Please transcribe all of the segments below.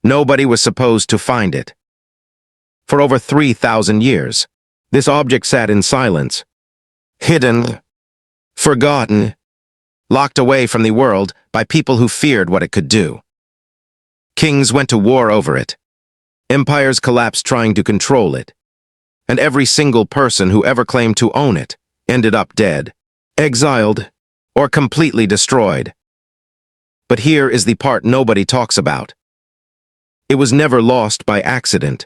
Nobody was supposed to find it. For over 3,000 years, this object sat in silence, hidden, forgotten, locked away from the world by people who feared what it could do. Kings went to war over it. Empires collapsed trying to control it. And every single person who ever claimed to own it ended up dead, exiled, or completely destroyed. But here is the part nobody talks about. It was never lost by accident.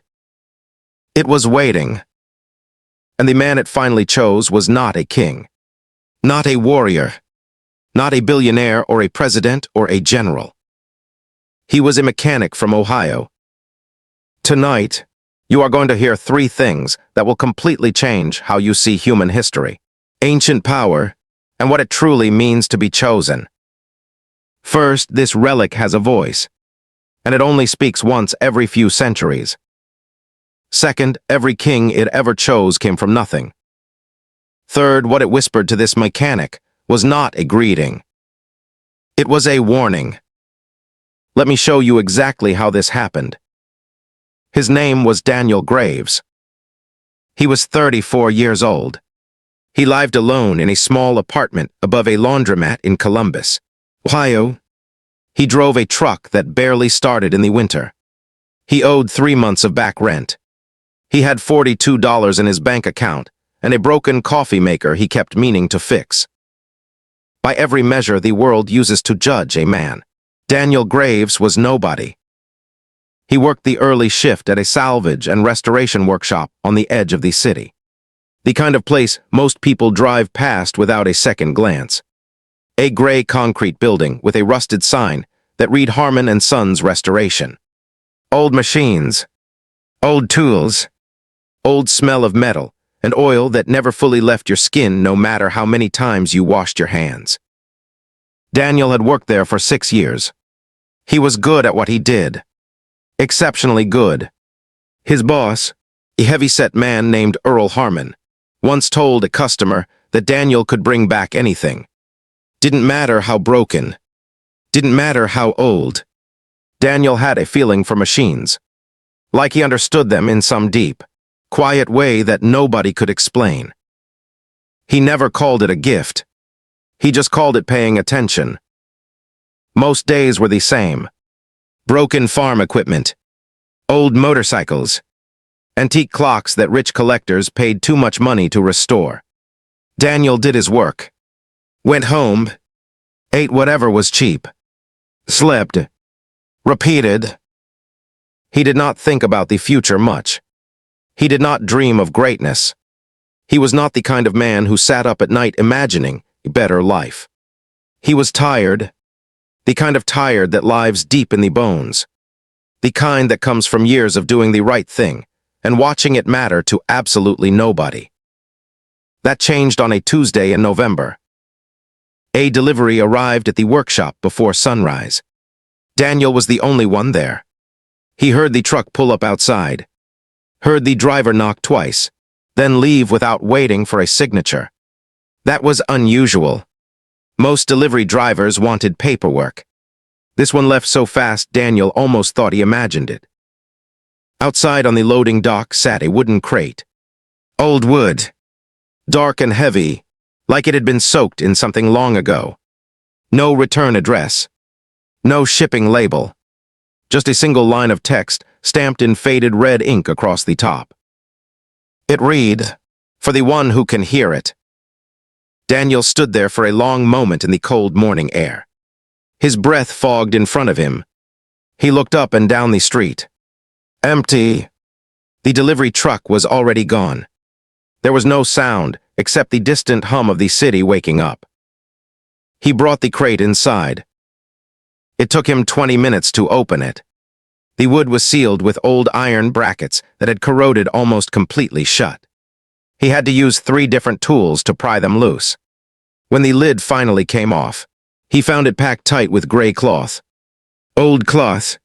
It was waiting. And the man it finally chose was not a king, not a warrior, not a billionaire or a president or a general. He was a mechanic from Ohio. Tonight, you are going to hear 3 things that will completely change how you see human history, ancient power, and what it truly means to be chosen. First, this relic has a voice, and it only speaks once every few centuries. Second, every king it ever chose came from nothing. Third, what it whispered to this mechanic was not a greeting. It was a warning. Let me show you exactly how this happened. His name was Daniel Graves. He was 34 years old. He lived alone in a small apartment above a laundromat in Columbus, Ohio. He drove a truck that barely started in the winter. He owed 3 months of back rent. He had $42 in his bank account and a broken coffee maker he kept meaning to fix. By every measure the world uses to judge a man, Daniel Graves was nobody. He worked the early shift at a salvage and restoration workshop on the edge of the city, the kind of place most people drive past without a second glance. A gray concrete building with a rusted sign that read Harmon & Sons Restoration. Old machines, old tools, old smell of metal, and oil that never fully left your skin no matter how many times you washed your hands. Daniel had worked there for 6 years. He was good at what he did. Exceptionally good. His boss, a heavy-set man named Earl Harmon, once told a customer that Daniel could bring back anything. Didn't matter how broken. Didn't matter how old. Daniel had a feeling for machines. Like he understood them in some deep, quiet way that nobody could explain. He never called it a gift. He just called it paying attention. Most days were the same. Broken farm equipment, old motorcycles, antique clocks that rich collectors paid too much money to restore. Daniel did his work, went home, ate whatever was cheap, slept, repeated. He did not think about the future much. He did not dream of greatness. He was not the kind of man who sat up at night imagining a better life. He was tired, the kind of tired that lives deep in the bones, the kind that comes from years of doing the right thing and watching it matter to absolutely nobody. That changed on a Tuesday in November. A delivery arrived at the workshop before sunrise. Daniel was the only one there. He heard the truck pull up outside, heard the driver knock twice, then leave without waiting for a signature. That was unusual. Most delivery drivers wanted paperwork. This one left so fast Daniel almost thought he imagined it. Outside on the loading dock sat a wooden crate. Old wood. Dark and heavy, like it had been soaked in something long ago. No return address. No shipping label. Just a single line of text stamped in faded red ink across the top. It read, "For the one who can hear it." Daniel stood there for a long moment in the cold morning air. His breath fogged in front of him. He looked up and down the street. Empty. The delivery truck was already gone. There was no sound except the distant hum of the city waking up. He brought the crate inside. It took him 20 minutes to open it. The wood was sealed with old iron brackets that had corroded almost completely shut. He had to use 3 different tools to pry them loose. When the lid finally came off, he found it packed tight with gray cloth. Old cloth,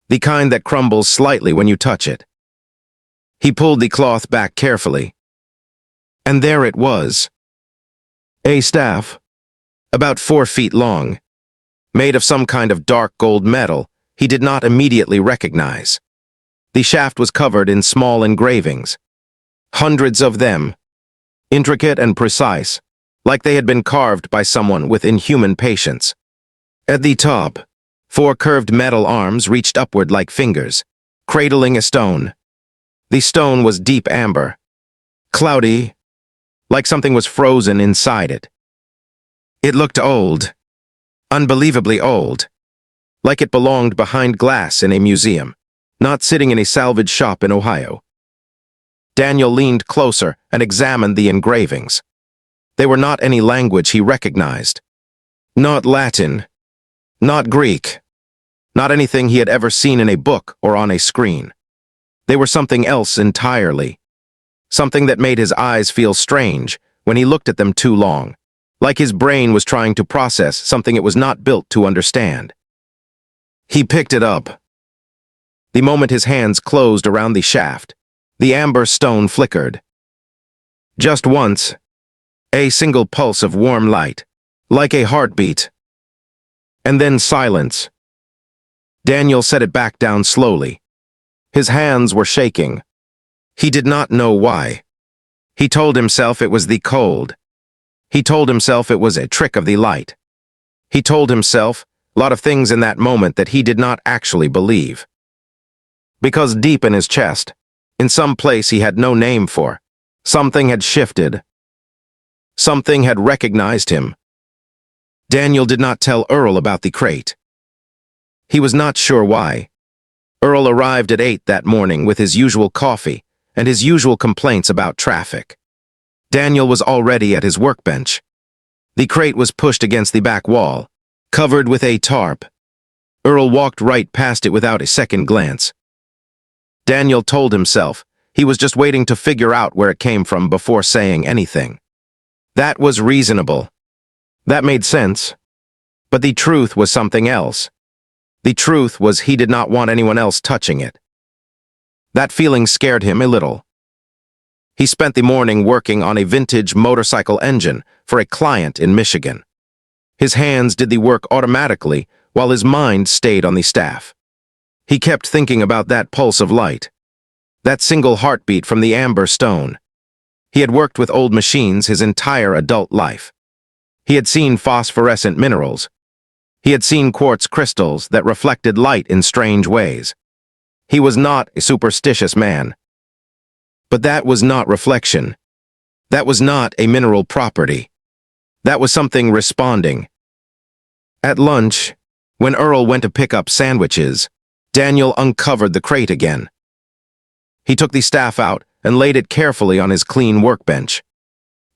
the kind that crumbles slightly when you touch it. He pulled the cloth back carefully. And there it was. A staff, about 4 feet long, made of some kind of dark gold metal he did not immediately recognize. The shaft was covered in small engravings. Hundreds of them, intricate and precise, like they had been carved by someone with inhuman patience. At the top, 4 curved metal arms reached upward like fingers, cradling a stone. The stone was deep amber, cloudy, like something was frozen inside it. It looked old, unbelievably old, like it belonged behind glass in a museum, not sitting in a salvage shop in Ohio. Daniel leaned closer and examined the engravings. They were not any language he recognized. Not Latin, not Greek, not anything he had ever seen in a book or on a screen. They were something else entirely. Something that made his eyes feel strange when he looked at them too long, like his brain was trying to process something it was not built to understand. He picked it up. The moment his hands closed around the shaft, the amber stone flickered. Just once, a single pulse of warm light, like a heartbeat. And then silence. Daniel set it back down slowly. His hands were shaking. He did not know why. He told himself it was the cold. He told himself it was a trick of the light. He told himself a lot of things in that moment that he did not actually believe. Because deep in his chest, in some place he had no name for, something had shifted. Something had recognized him. Daniel did not tell Earl about the crate. He was not sure why. Earl arrived at 8 that morning with his usual coffee and his usual complaints about traffic. Daniel was already at his workbench. The crate was pushed against the back wall, covered with a tarp. Earl walked right past it without a second glance. Daniel told himself he was just waiting to figure out where it came from before saying anything. That was reasonable. That made sense. But the truth was something else. The truth was he did not want anyone else touching it. That feeling scared him a little. He spent the morning working on a vintage motorcycle engine for a client in Michigan. His hands did the work automatically while his mind stayed on the staff. He kept thinking about that pulse of light, that single heartbeat from the amber stone. He had worked with old machines his entire adult life. He had seen phosphorescent minerals. He had seen quartz crystals that reflected light in strange ways. He was not a superstitious man. But that was not reflection. That was not a mineral property. That was something responding. At lunch, when Earl went to pick up sandwiches, Daniel uncovered the crate again. He took the staff out and laid it carefully on his clean workbench.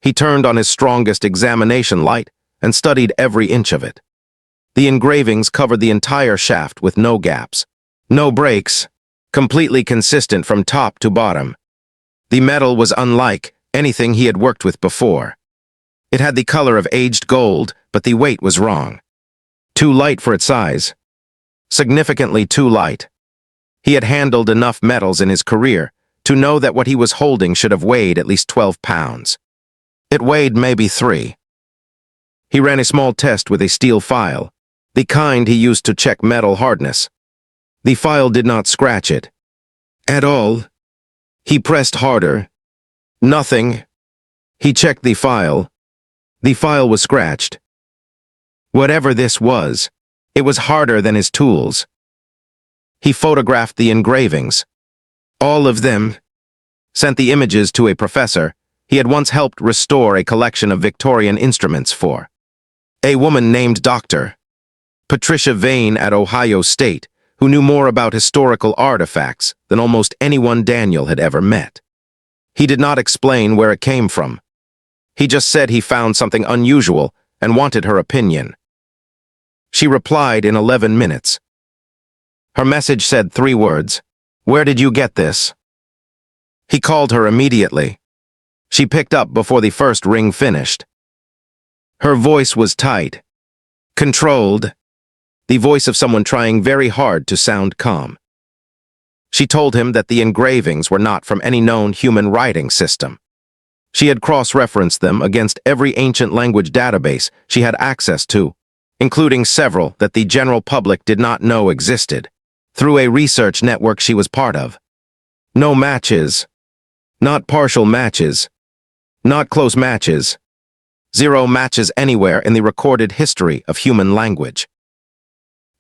He turned on his strongest examination light and studied every inch of it. The engravings covered the entire shaft with no gaps, no breaks, completely consistent from top to bottom. The metal was unlike anything he had worked with before. It had the color of aged gold, but the weight was wrong. Too light for its size. Significantly too light. He had handled enough metals in his career to know that what he was holding should have weighed at least 12 pounds. It weighed maybe 3. He ran a small test with a steel file, the kind he used to check metal hardness. The file did not scratch it. At all. He pressed harder. Nothing. He checked the file. The file was scratched. Whatever this was, it was harder than his tools. He photographed the engravings. All of them. Sent the images to a professor he had once helped restore a collection of Victorian instruments for. A woman named Dr. Patricia Vane at Ohio State, who knew more about historical artifacts than almost anyone Daniel had ever met. He did not explain where it came from. He just said he found something unusual and wanted her opinion. She replied in 11 minutes. Her message said 3 words. "Where did you get this?" He called her immediately. She picked up before the first ring finished. Her voice was tight, controlled, the voice of someone trying very hard to sound calm. She told him that the engravings were not from any known human writing system. She had cross-referenced them against every ancient language database she had access to, including several that the general public did not know existed, through a research network she was part of. No matches. Not partial matches. Not close matches. 0 matches anywhere in the recorded history of human language.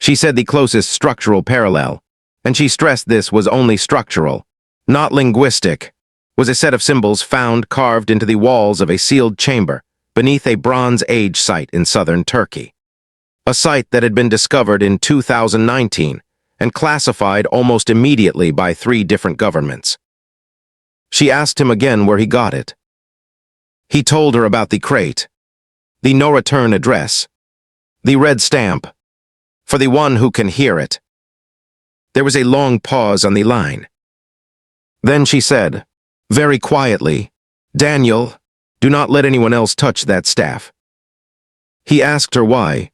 She said the closest structural parallel, and she stressed this was only structural, not linguistic, was a set of symbols found carved into the walls of a sealed chamber beneath a Bronze Age site in southern Turkey. A site that had been discovered in 2019 and classified almost immediately by 3 different governments. She asked him again where he got it. He told her about the crate, the no-return address, the red stamp, for the one who can hear it. There was a long pause on the line. Then she said, very quietly, "Daniel, do not let anyone else touch that staff." He asked her why.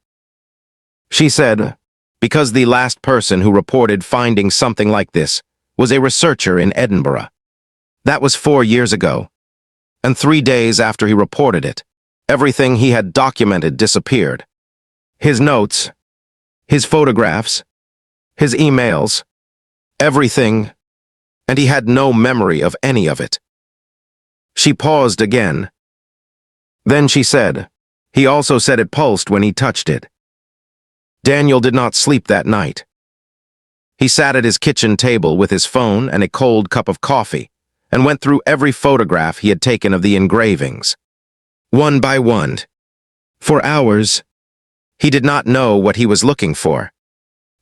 She said, because the last person who reported finding something like this was a researcher in Edinburgh. That was 4 years ago. And 3 days after he reported it, everything he had documented disappeared. His notes, his photographs, his emails, everything, and he had no memory of any of it. She paused again. Then she said, he also said it pulsed when he touched it. Daniel did not sleep that night. He sat at his kitchen table with his phone and a cold cup of coffee, and went through every photograph he had taken of the engravings, one by one. For hours, he did not know what he was looking for.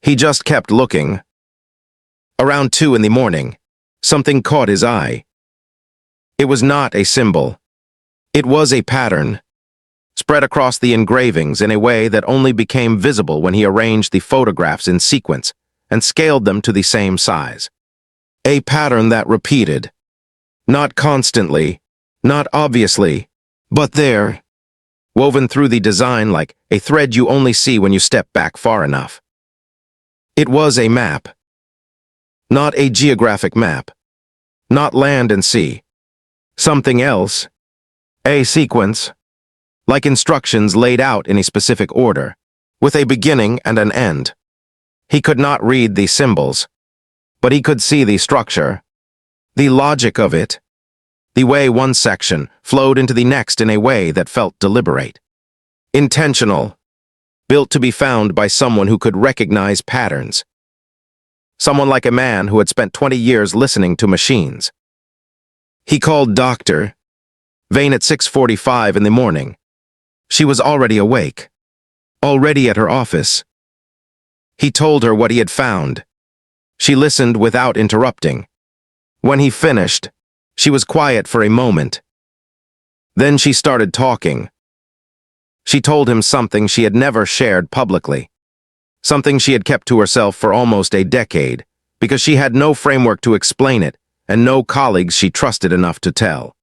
He just kept looking. Around 2 in the morning, something caught his eye. It was not a symbol. It was a pattern, spread across the engravings in a way that only became visible when he arranged the photographs in sequence and scaled them to the same size. A pattern that repeated. Not constantly, not obviously, but there, woven through the design like a thread you only see when you step back far enough. It was a map. Not a geographic map. Not land and sea. Something else. A sequence. Like instructions laid out in a specific order, with a beginning and an end. He could not read the symbols, but he could see the structure. The logic of it, the way one section flowed into the next in a way that felt deliberate, intentional, built to be found by someone who could recognize patterns. Someone like a man who had spent 20 years listening to machines. He called Dr. Vane at 6:45 in the morning. She was already awake, already at her office. He told her what he had found. She listened without interrupting. When he finished, she was quiet for a moment. Then she started talking. She told him something she had never shared publicly, something she had kept to herself for almost a decade, because she had no framework to explain it and no colleagues she trusted enough to tell.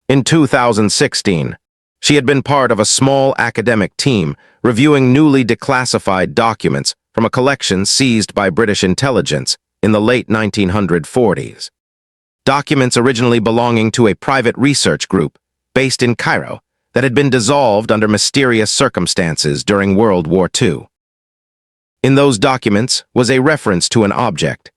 In 2016, she had been part of a small academic team reviewing newly declassified documents from a collection seized by British intelligence in the late 1940s. Documents originally belonging to a private research group based in Cairo that had been dissolved under mysterious circumstances during World War II. In those documents was a reference to an object,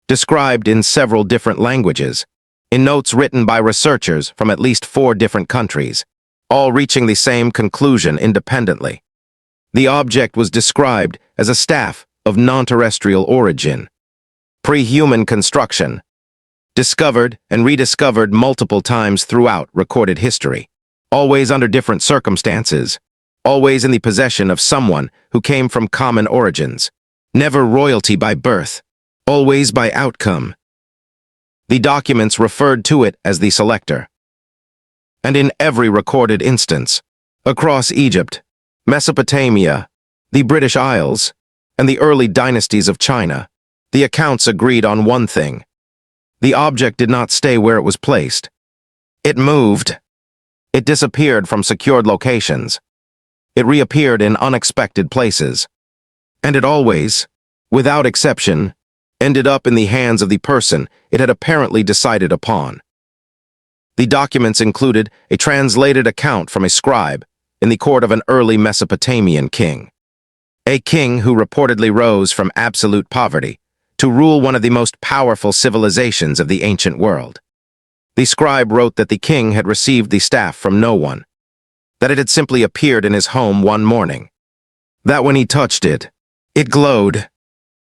described in several different languages, in notes written by researchers from at least 4 different countries, all reaching the same conclusion independently. The object was described as a staff of non-terrestrial origin, pre-human construction, discovered and rediscovered multiple times throughout recorded history, always under different circumstances, always in the possession of someone who came from common origins, never royalty by birth, always by outcome. The documents referred to it as the selector. And in every recorded instance, across Egypt, Mesopotamia, the British Isles, and the early dynasties of China, the accounts agreed on one thing. The object did not stay where it was placed. It moved. It disappeared from secured locations. It reappeared in unexpected places. And it always, without exception, ended up in the hands of the person it had apparently decided upon. The documents included a translated account from a scribe in the court of an early Mesopotamian king. A king who reportedly rose from absolute poverty to rule one of the most powerful civilizations of the ancient world. The scribe wrote that the king had received the staff from no one, that it had simply appeared in his home one morning, that when he touched it, it glowed,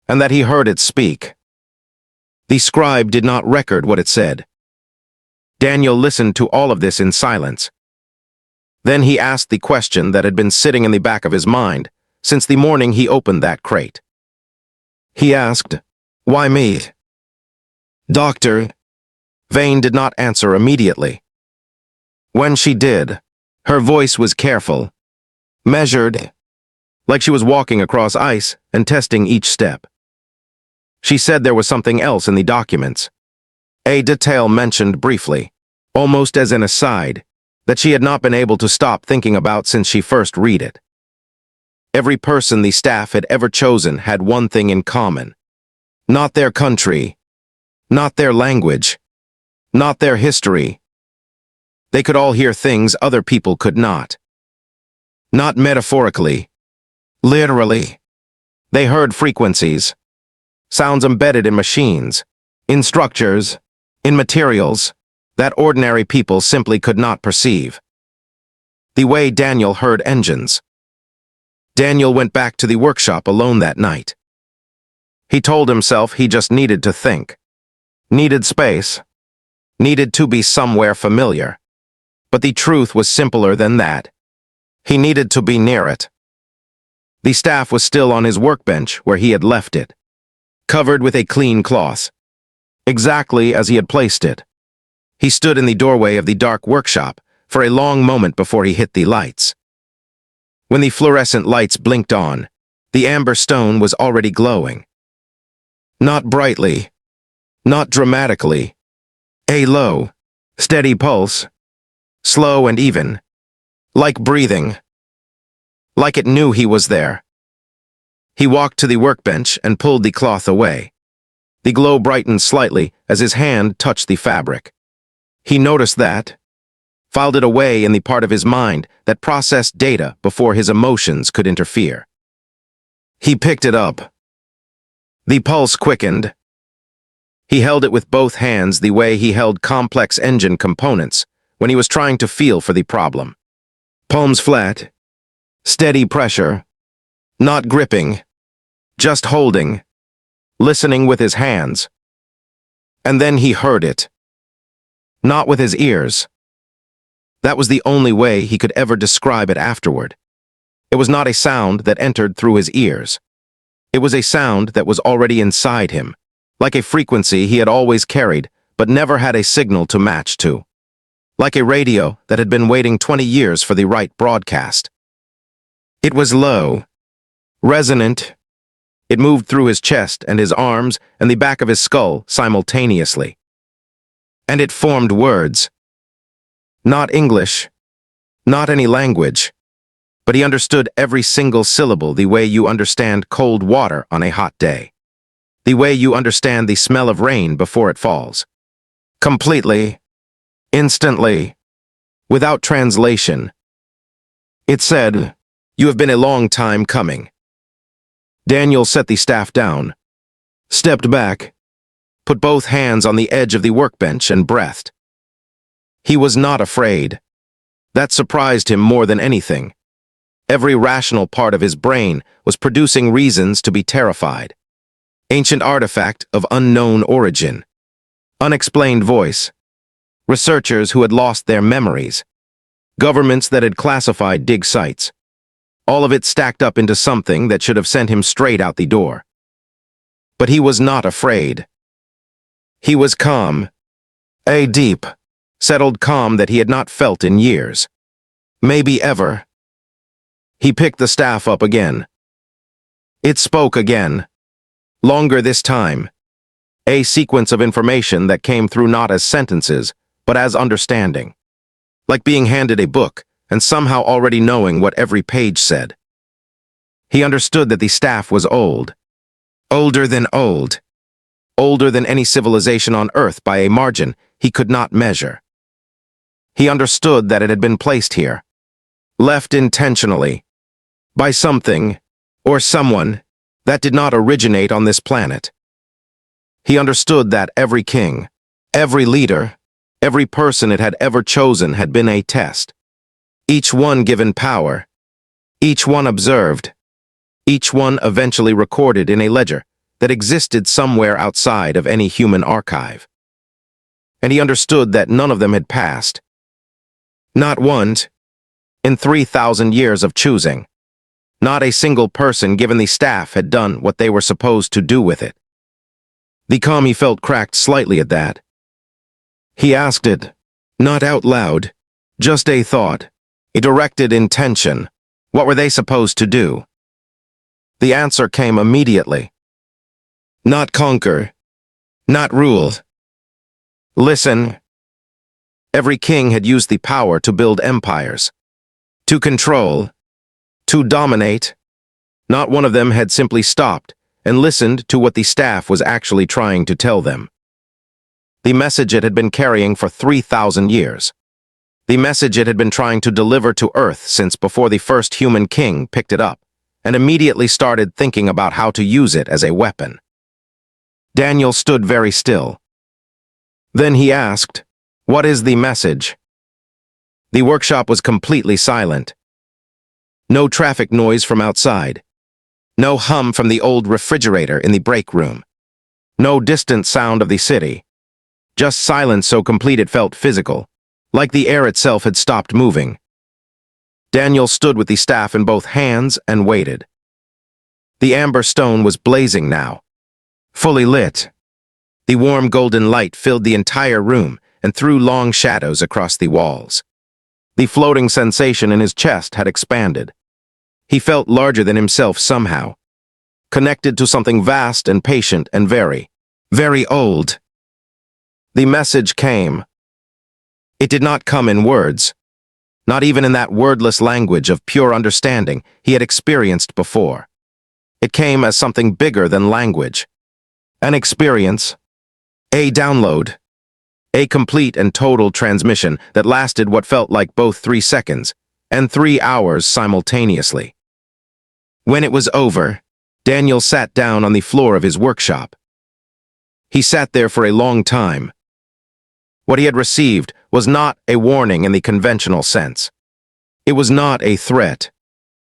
and that he heard it speak. The scribe did not record what it said. Daniel listened to all of this in silence. Then he asked the question that had been sitting in the back of his mind since the morning he opened that crate. He asked, "Why me?" "Doctor." Vane did not answer immediately. When she did, her voice was careful, measured, like she was walking across ice and testing each step. She said there was something else in the documents, a detail mentioned briefly, almost as an aside, that she had not been able to stop thinking about since she first read it. Every person the staff had ever chosen had one thing in common. Not their country, not their language, not their history. They could all hear things other people could not. Not metaphorically, literally. They heard frequencies, sounds embedded in machines, in structures, in materials that ordinary people simply could not perceive. The way Daniel heard engines. Daniel went back to the workshop alone that night. He told himself he just needed to think, needed space, needed to be somewhere familiar. But the truth was simpler than that. He needed to be near it. The staff was still on his workbench where he had left it, covered with a clean cloth, exactly as he had placed it. He stood in the doorway of the dark workshop for a long moment before he hit the lights. When the fluorescent lights blinked on, the amber stone was already glowing. Not brightly, not dramatically. A low, steady pulse, slow and even, like breathing, like it knew he was there. He walked to the workbench and pulled the cloth away. The glow brightened slightly as his hand touched the fabric. He noticed that, filed it away in the part of his mind that processed data before his emotions could interfere. He picked it up. The pulse quickened. He held it with both hands the way he held complex engine components when he was trying to feel for the problem. Palms flat, steady pressure, not gripping, just holding, listening with his hands. And then he heard it. Not with his ears. That was the only way he could ever describe it afterward. It was not a sound that entered through his ears. It was a sound that was already inside him, like a frequency he had always carried but never had a signal to match to. Like a radio that had been waiting 20 years for the right broadcast. It was low, resonant. It moved through his chest and his arms and the back of his skull simultaneously. And it formed words. Not English, not any language, but he understood every single syllable the way you understand cold water on a hot day. The way you understand the smell of rain before it falls. Completely, instantly, without translation. It said, "You have been a long time coming." Daniel set the staff down, stepped back, put both hands on the edge of the workbench and breathed. He was not afraid. That surprised him more than anything. Every rational part of his brain was producing reasons to be terrified. Ancient artifact of unknown origin. Unexplained voice. Researchers who had lost their memories. Governments that had classified dig sites. All of it stacked up into something that should have sent him straight out the door. But he was not afraid. He was calm. A deep, settled calm that he had not felt in years. Maybe ever. He picked the staff up again. It spoke again. Longer this time. A sequence of information that came through not as sentences, but as understanding. Like being handed a book and somehow already knowing what every page said. He understood that the staff was old. Older than old. Older than any civilization on Earth by a margin he could not measure. He understood that it had been placed here. left intentionally, by something, or someone, that did not originate on this planet. He understood that every king, every leader, every person it had ever chosen had been a test. Each one given power, each one observed, each one eventually recorded in a ledger that existed somewhere outside of any human archive. And he understood that none of them had passed. Not once, in 3,000 years of choosing. Not a single person given the staff had done what they were supposed to do with it. The calm he felt cracked slightly at that. He asked it, not out loud, just a thought, a directed intention. What were they supposed to do? The answer came immediately. Not conquer, not rule. Listen. Every king had used the power to build empires, to control, to dominate. Not one of them had simply stopped and listened to what the staff was actually trying to tell them. The message it had been carrying for 3,000 years. The message it had been trying to deliver to Earth since before the first human king picked it up and immediately started thinking about how to use it as a weapon. Daniel stood very still. Then he asked, "What is the message?" The workshop was completely silent. No traffic noise from outside. No hum from the old refrigerator in the break room. No distant sound of the city. Just silence so complete it felt physical, like the air itself had stopped moving. Daniel stood with the staff in both hands and waited. The amber stone was blazing now, fully lit. The warm golden light filled the entire room and threw long shadows across the walls. The floating sensation in his chest had expanded. He felt larger than himself somehow, connected to something vast and patient and very, very old. The message came. It did not come in words, not even in that wordless language of pure understanding he had experienced before. It came as something bigger than language. An experience, a download, a complete and total transmission that lasted what felt like both 3 seconds and 3 hours simultaneously. When it was over, Daniel sat down on the floor of his workshop. He sat there for a long time. What he had received was not a warning in the conventional sense. It was not a threat.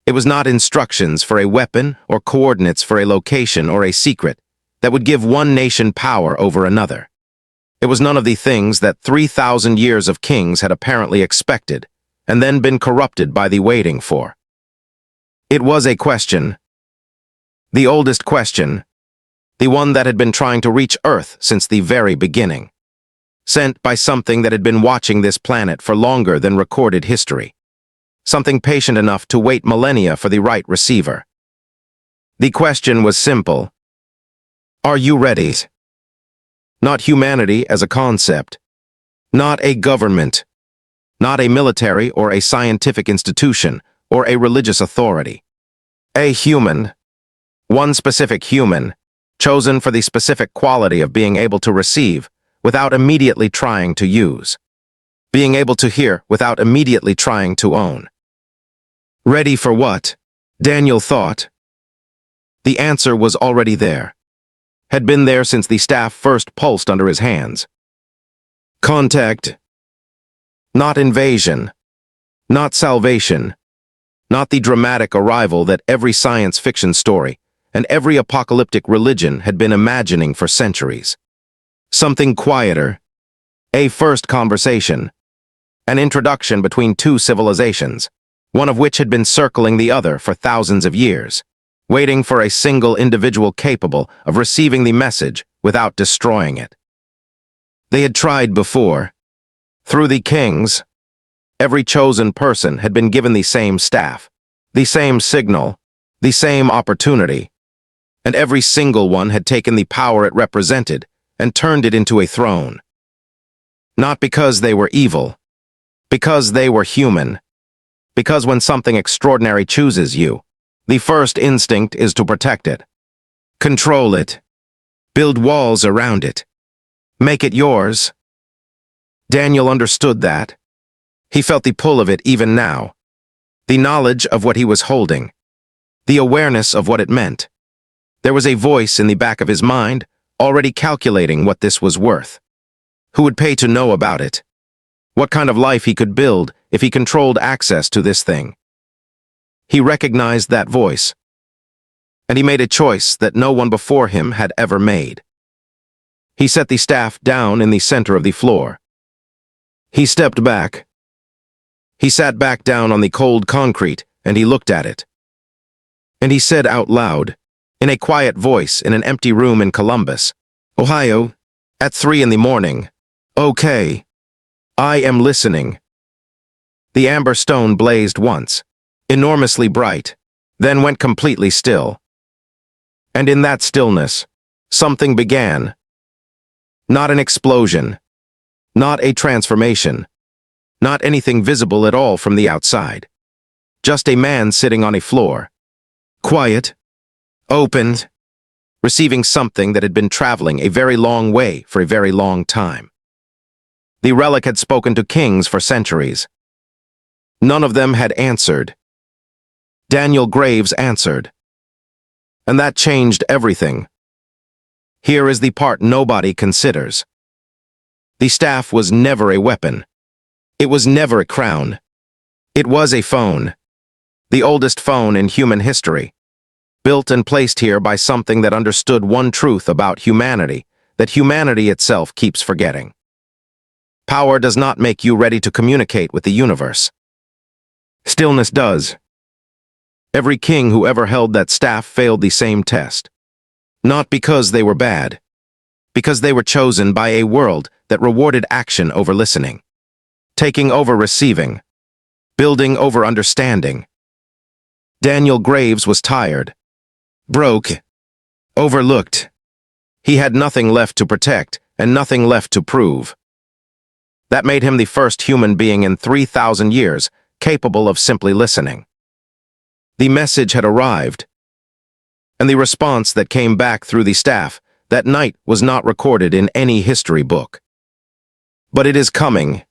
It was not instructions for a weapon or coordinates for a location or a secret that would give one nation power over another. It was none of the things that 3,000 years of kings had apparently expected and then been corrupted by the waiting for. It was a question. The oldest question. The one that had been trying to reach Earth since the very beginning. Sent by something that had been watching this planet for longer than recorded history. Something patient enough to wait millennia for the right receiver. The question was simple. Are you ready? Not humanity as a concept. Not a government. Not a military or a scientific institution or a religious authority. A human. One specific human, chosen for the specific quality of being able to receive without immediately trying to use. Being able to hear without immediately trying to own. Ready for what? Daniel thought. The answer was already there. Had been there since the staff first pulsed under his hands. Contact. Not invasion. Not salvation. Not the dramatic arrival that every science fiction story and every apocalyptic religion had been imagining for centuries. Something quieter. A first conversation. An introduction between two civilizations, one of which had been circling the other for thousands of years, waiting for a single individual capable of receiving the message without destroying it. They had tried before. Through the kings, every chosen person had been given the same staff, the same signal, the same opportunity, and every single one had taken the power it represented and turned it into a throne. Not because they were evil, because they were human. Because when something extraordinary chooses you, the first instinct is to protect it. Control it. Build walls around it. Make it yours. Daniel understood that. He felt the pull of it even now. The knowledge of what he was holding. The awareness of what it meant. There was a voice in the back of his mind, already calculating what this was worth. Who would pay to know about it? What kind of life he could build if he controlled access to this thing? He recognized that voice, and he made a choice that no one before him had ever made. He set the staff down in the center of the floor. He stepped back. He sat back down on the cold concrete, and he looked at it. And he said out loud, in a quiet voice in an empty room in Columbus, Ohio, at 3 in the morning, "Okay, I am listening." The amber stone blazed once, enormously bright, then went completely still. And in that stillness, something began. Not an explosion, not a transformation, not anything visible at all from the outside. Just a man sitting on a floor, quiet, opened, receiving something that had been traveling a very long way for a very long time. The relic had spoken to kings for centuries. None of them had answered. Daniel Graves answered. And that changed everything. Here is the part nobody considers. The staff was never a weapon. It was never a crown. It was a phone. The oldest phone in human history. Built and placed here by something that understood one truth about humanity, that humanity itself keeps forgetting. Power does not make you ready to communicate with the universe. Stillness does. Every king who ever held that staff failed the same test. Not because they were bad, because they were chosen by a world that rewarded action over listening, taking over receiving, building over understanding. Daniel Graves was tired, broke, overlooked. He had nothing left to protect and nothing left to prove. That made him the first human being in 3,000 years capable of simply listening. The message had arrived, and the response that came back through the staff that night was not recorded in any history book. But it is coming.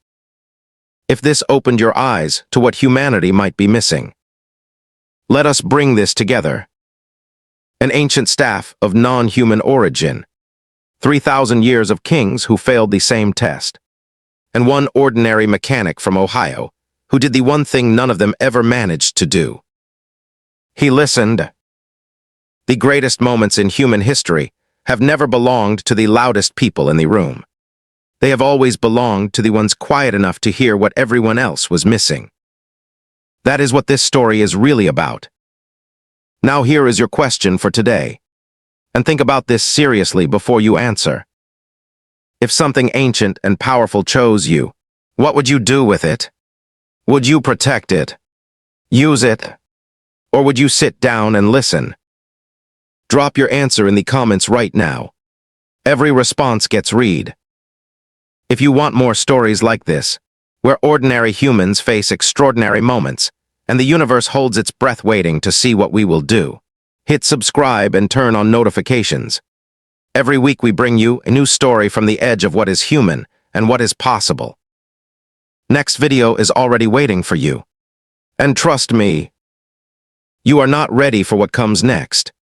If this opened your eyes to what humanity might be missing. Let us bring this together. An ancient staff of non-human origin, 3,000 years of kings who failed the same test, and one ordinary mechanic from Ohio who did the one thing none of them ever managed to do. He listened. The greatest moments in human history have never belonged to the loudest people in the room. They have always belonged to the ones quiet enough to hear what everyone else was missing. That is what this story is really about. Now here is your question for today. And think about this seriously before you answer. If something ancient and powerful chose you, what would you do with it? Would you protect it? Use it? Or would you sit down and listen? Drop your answer in the comments right now. Every response gets read. If you want more stories like this, where ordinary humans face extraordinary moments, and the universe holds its breath waiting to see what we will do, hit subscribe and turn on notifications. Every week we bring you a new story from the edge of what is human and what is possible. Next video is already waiting for you. And trust me, you are not ready for what comes next.